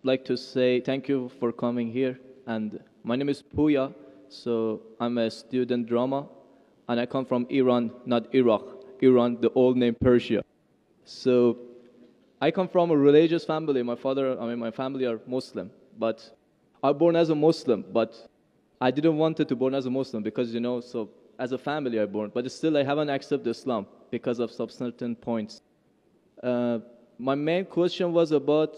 like to say thank you for coming here. And my name is Puya. So I'm a student drama, and I come from Iran, not Iraq. Iran, the old name Persia. So I come from a religious family. My family are Muslim, but I was born as a Muslim, but I didn't want to born as a Muslim because, so as a family I born, but still I haven't accepted Islam because of some certain points. My main question was about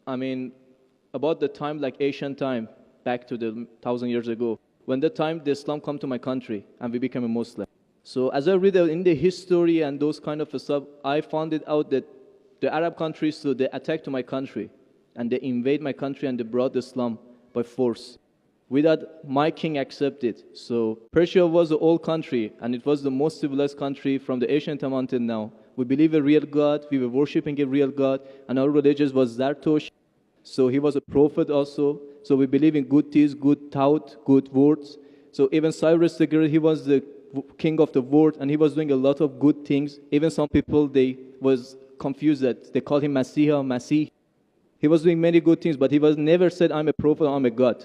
the time, like ancient time, back to the 1,000 years ago, when the time the Islam come to my country and we became a Muslim. So as I read in the history and those kind of stuff, I found it out that the Arab countries, so they attacked my country and they invade my country and they brought Islam by force without my king accepted. So Persia was the old country and it was the most civilized country from the ancient time until now. We believe a real God, we were worshipping a real God, and our religion was Zartosh. So he was a prophet also. So we believe in good deeds, good thought, good words. So even Cyrus the Great, he was the king of the world, and he was doing a lot of good things. Even some people, they was confused that they called him Masih. He was doing many good things, but he was never said, I'm a prophet, I'm a God.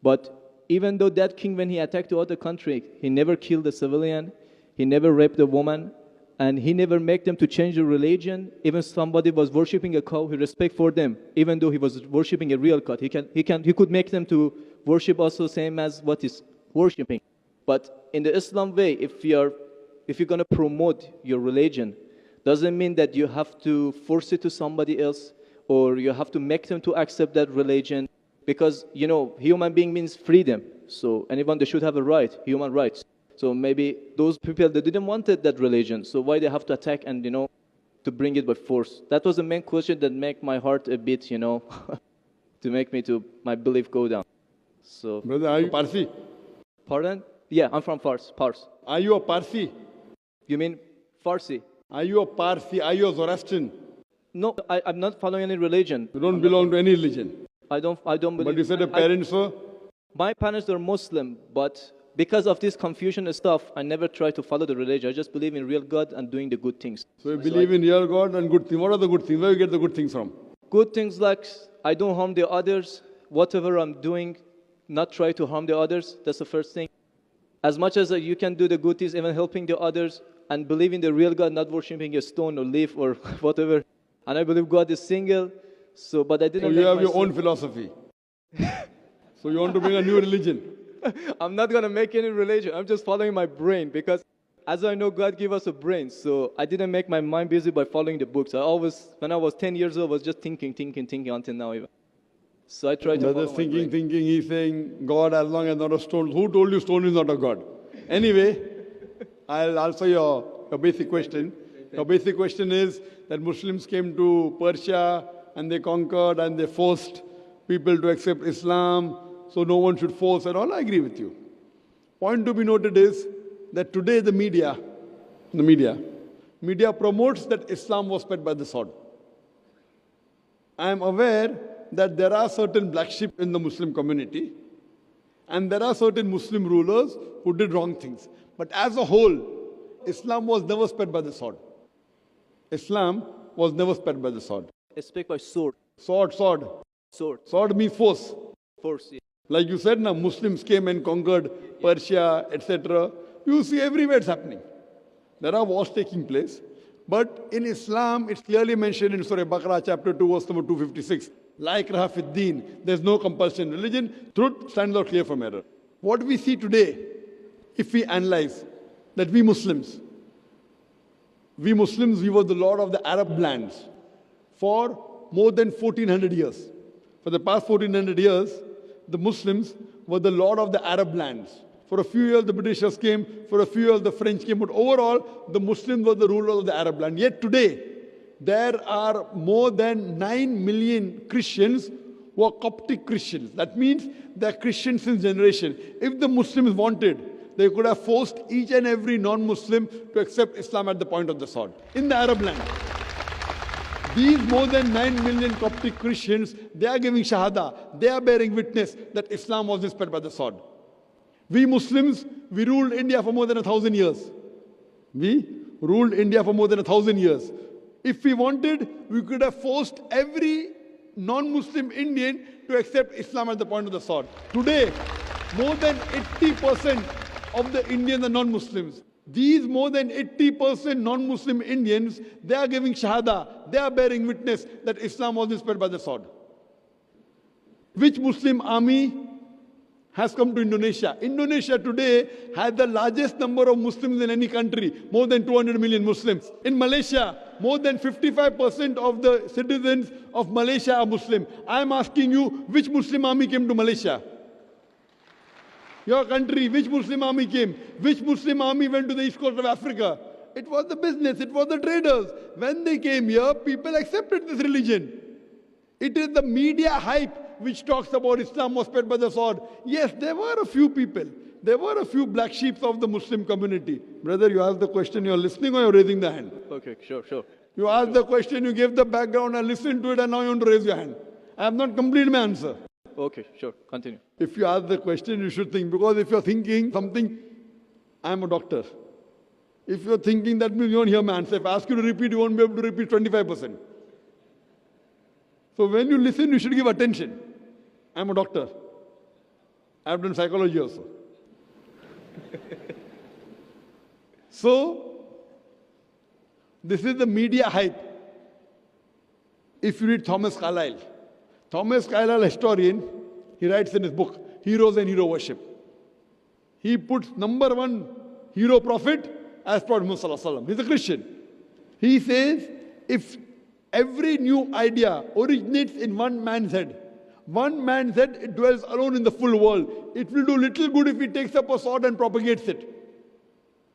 But even though that king, when he attacked the other country, he never killed a civilian, he never raped a woman, and he never made them to change the religion. Even somebody was worshipping a cow, he respect for them, even though he was worshipping a real God. He could make them to worship also same as what he's worshipping. But in the Islam way, if you're going to promote your religion, doesn't mean that you have to force it to somebody else or you have to make them to accept that religion, because human being means freedom. So anyone, they should have a right, human rights. So maybe those people, they didn't want that religion, so why they have to attack and to bring it by force? That was the main question that make my heart a bit to make me to my belief go down. So brother, are you Parsi? Pardon? Yeah, I'm from Fars. Are you a Parsi? You mean Farsi? Are you a Parsi? Are you a Zoroastrian? No, I'm not following any religion. You don't belong to any religion. I don't believe. But you said your parents were? My parents are Muslim, but because of this confusion and stuff, I never try to follow the religion. I just believe in real God and doing the good things. So you believe in real God and good things. What are the good things? Where do you get the good things from? Good things like I don't harm the others. Whatever I'm doing, not try to harm the others. That's the first thing. As much as you can do the good things, even helping the others, and believe in the real God, not worshipping a stone or leaf or whatever. And I believe God is single. But I didn't. So you have your own philosophy. So you want to bring a new religion. I'm not going to make any religion. I'm just following my brain, because as I know, God gave us a brain. So I didn't make my mind busy by following the books. When I was 10 years old, I was just thinking until now even. So I tried to follow my brain. thinking, he's saying, God as long as not a stone. Who told you stone is not a God? Anyway, I'll answer your basic question. Your basic question is that Muslims came to Persia and they conquered and they forced people to accept Islam. So no one should force and all. I agree with you. Point to be noted is that today the media promotes that Islam was spread by the sword. I am aware that there are certain black sheep in the Muslim community and there are certain Muslim rulers who did wrong things. But as a whole, Islam was never spread by the sword. Islam was never spread by the sword. It's spread by sword. Sword. Sword means force. Force, yeah. Like you said, now Muslims came and conquered Persia, etc. You see everywhere it's happening. There are wars taking place. But in Islam, it's clearly mentioned in Surah Baqarah, chapter 2, verse number 256. La ikraha fid deen. There's no compulsion in religion. Truth stands out clear from error. What we see today, if we analyze, that we Muslims, we were the lord of the Arab lands for more than 1400 years. For the past 1400 years, the Muslims were the lord of the Arab lands. For a few years, the Britishers came. For a few years, the French came. But overall, the Muslims were the rulers of the Arab land. Yet today, there are more than 9 million Christians who are Coptic Christians. That means they are Christians since generation. If the Muslims wanted, they could have forced each and every non-Muslim to accept Islam at the point of the sword in the Arab land. These more than 9 million Coptic Christians, they are giving Shahada. They are bearing witness that Islam was spread by the sword. We Muslims, we ruled India for more than 1,000 years. We ruled India for more than 1,000 years. If we wanted, we could have forced every non-Muslim Indian to accept Islam at the point of the sword. Today, more than 80% of the Indians are non-Muslims. These more than 80% non-Muslim Indians, they are giving shahada, they are bearing witness that Islam was inspired by the sword. Which Muslim army has come to Indonesia? Indonesia today has the largest number of Muslims in any country, more than 200 million Muslims. In Malaysia, more than 55% of the citizens of Malaysia are Muslim. I am asking you, which Muslim army came to Malaysia? Your country, which Muslim army came? Which Muslim army went to the east coast of Africa? It was the business, it was the traders. When they came here, people accepted this religion. It is the media hype which talks about Islam was spread by the sword. Yes, there were a few people. There were a few black sheep of the Muslim community. Brother, you asked the question, you're listening or you're raising the hand? Okay, sure. You asked the question, you gave the background, I listened to it, and now you want to raise your hand. I have not completed my answer. Okay, sure. Continue. If you ask the question, you should think. Because if you're thinking something, I'm a doctor. If you're thinking, that means you won't hear my answer. If I ask you to repeat, you won't be able to repeat 25%. So when you listen, you should give attention. I'm a doctor. I've done psychology also. So, this is the media hype. If you read Thomas Carlyle, historian, he writes in his book, Heroes and Hero Worship. He puts number one hero prophet as Prophet Muhammad Sallallahu Alaihi Wasallam. He's a Christian. He says, if every new idea originates in one man's head, it dwells alone in the full world. It will do little good if he takes up a sword and propagates it.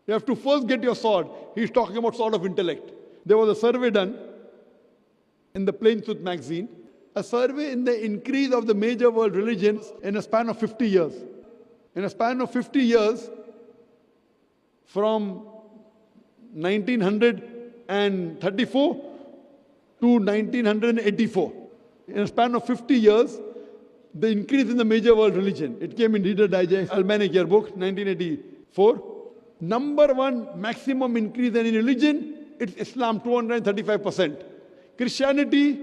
You have to first get your sword. He's talking about sword of intellect. There was a survey done in the Plain Truth magazine, a survey in the increase of the major world religions in a span of 50 years. In a span of 50 years, from 1934 to 1984. In a span of 50 years, the increase in the major world religion. It came in Reader Digest, Almanac Yearbook, 1984. Number one maximum increase in religion, it's Islam, 235%. Christianity,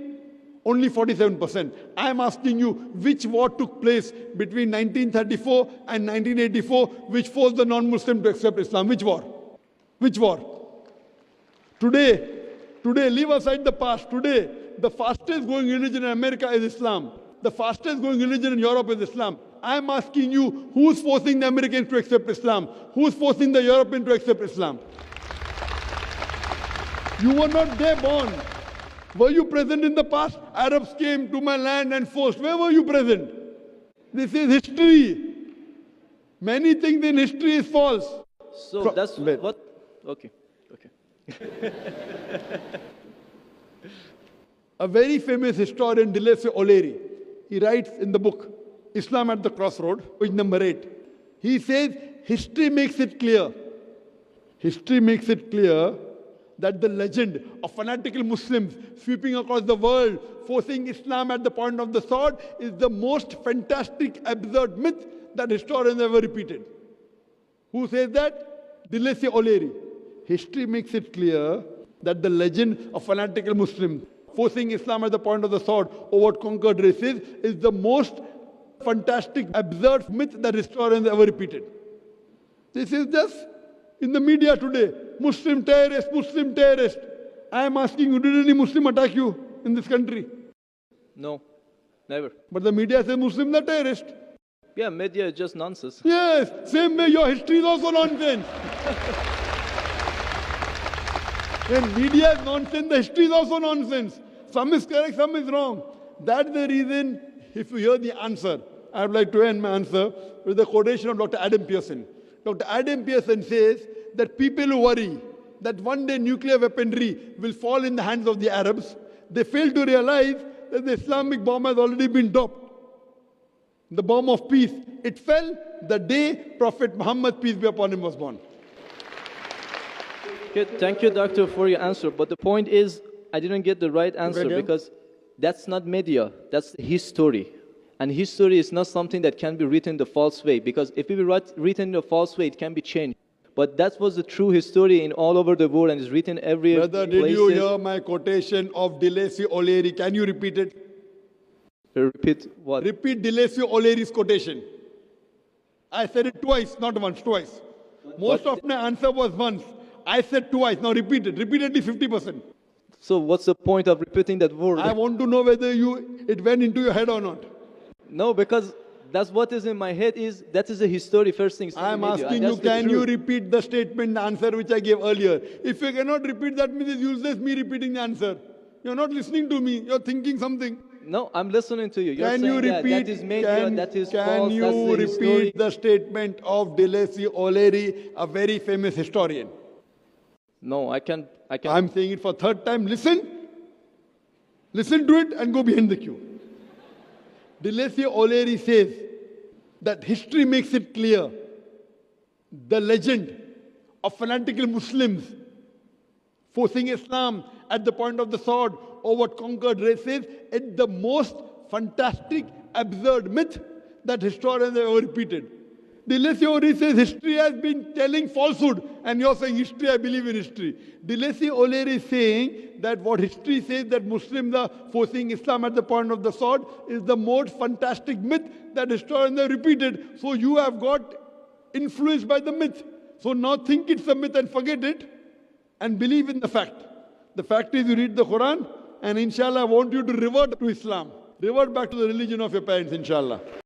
only 47%. I am asking you, which war took place between 1934 and 1984, which forced the non-Muslim to accept Islam? Which war? Which war? Today, leave aside the past. Today, the fastest growing religion in America is Islam. The fastest growing religion in Europe is Islam. I am asking you, who's forcing the Americans to accept Islam? Who's forcing the Europeans to accept Islam? You were not there born. Were you present in the past? Arabs came to my land and forced. Where were you present? This is history. Many things in history is false. So that's what... Okay. A very famous historian, Dilese O'Leary, he writes in the book, Islam at the Crossroad, page number 8. He says, history makes it clear that the legend of fanatical Muslims sweeping across the world, forcing Islam at the point of the sword, is the most fantastic, absurd myth that historians ever repeated. Who says that? Dilese O'Leary. History makes it clear that the legend of fanatical Muslims forcing Islam at the point of the sword over conquered races is the most fantastic, absurd myth that historians ever repeated. This is just in the media today. Muslim terrorist, Muslim terrorist. I am asking you, did any Muslim attack you in this country? No, never. But the media says Muslims are terrorists. Yeah, media is just nonsense. Yes, same way your history is also nonsense. When media is nonsense, the history is also nonsense. Some is correct, some is wrong. That's the reason, if you hear the answer, I would like to end my answer with a quotation of Dr. Adam Pearson. Dr. Adam Pearson says that people who worry that one day nuclear weaponry will fall in the hands of the Arabs, they fail to realize that the Islamic bomb has already been dropped. The bomb of peace. It fell the day Prophet Muhammad, peace be upon him, was born. Okay, thank you, doctor, for your answer. But the point is, I didn't get the right answer because that's not media, that's history. And history is not something that can be written the false way, because if it be written in a false way, it can be changed. But that was the true history in all over the world and is written every Brother, did you hear my quotation of Dilese O'Leary? Can you repeat it? Repeat what? Repeat Delesio O'Leary's quotation. I said it twice, not once, twice. Most often my answer was once. I said twice. Now repeat it. Repeat at least 50%. So what's the point of repeating that word? I want to know whether it went into your head or not. No, because that's what is in my head that is the history first thing. I am asking you, can you repeat the statement, the answer which I gave earlier? If you cannot repeat, that means it's useless me repeating the answer. You're not listening to me. You're thinking something. No, I'm listening to you. You're Can saying you repeat? that is media, that is false, can that's you the repeat history. the statement of Delesio O'Leary, a very famous historian? No, I can. I'm saying it for third time. Listen to it and go behind the queue. Delesio O'Leary says that history makes it clear the legend of fanatical Muslims forcing Islam at the point of the sword over conquered races is the most fantastic, absurd myth that historians have ever repeated. Delesio O'Leary says history has been telling falsehood, and you're saying history, I believe in history. Delesio O'Leary is saying that what history says that Muslims are forcing Islam at the point of the sword is the most fantastic myth that historians have repeated. So you have got influenced by the myth. So now think it's a myth and forget it and believe in the fact. The fact is you read the Quran and inshallah I want you to revert to Islam. Revert back to the religion of your parents, inshallah.